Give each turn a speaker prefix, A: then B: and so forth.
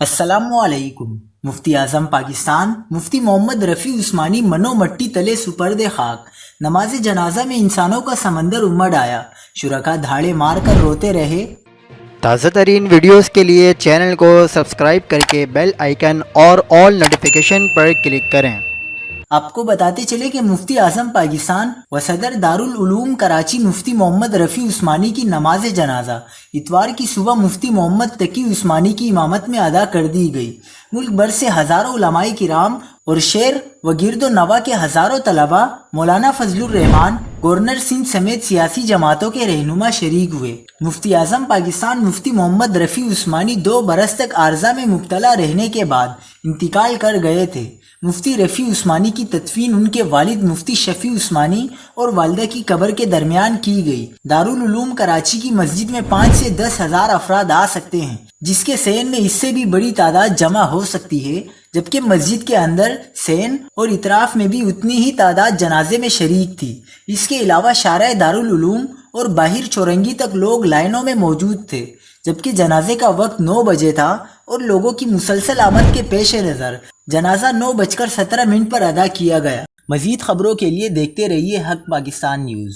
A: السلام علیکم۔ مفتی اعظم پاکستان مفتی محمد رفیع عثمانی منو مٹی تلے سپرد خاک۔ نماز جنازہ میں انسانوں کا سمندر امڑ آیا، شرکا دھاڑے مار کر روتے رہے۔
B: تازہ ترین ویڈیوز کے لیے چینل کو سبسکرائب کر کے بیل آئیکن اور آل نوٹیفیکیشن پر کلک کریں۔
A: آپ کو بتاتے چلے کہ مفتی اعظم پاکستان و صدر دارالعلوم کراچی مفتی محمد رفیع عثمانی کی نماز جنازہ اتوار کی صبح مفتی محمد تقی عثمانی کی امامت میں ادا کر دی گئی۔ ملک بھر سے ہزاروں علماء کرام اور شہر و گرد و نواح کے ہزاروں طلباء، مولانا فضل الرحمان، گورنر سندھ سمیت سیاسی جماعتوں کے رہنما شریک ہوئے۔ مفتی اعظم پاکستان مفتی محمد رفیع عثمانی 2 برس تک عارضہ میں مبتلا رہنے کے بعد انتقال کر گئے تھے۔ مفتی رفیع عثمانی کی تدفین ان کے والد مفتی شفیع عثمانی اور والدہ کی قبر کے درمیان کی گئی۔ دارالعلوم کراچی کی مسجد میں 5 سے 10 ہزار افراد آ سکتے ہیں، جس کے صحن میں اس سے بھی بڑی تعداد جمع ہو سکتی ہے، جبکہ مسجد کے اندر، صحن اور اطراف میں بھی اتنی ہی تعداد جنازے میں شریک تھی۔ اس کے علاوہ شارع دارالعلوم اور باہر چورنگی تک لوگ لائنوں میں موجود تھے، جبکہ جنازے کا وقت 9 بجے تھا اور لوگوں کی مسلسل آمد کے پیش نظر جنازہ 9:17 پر ادا کیا گیا۔ مزید خبروں کے لیے دیکھتے رہیے حق پاکستان نیوز۔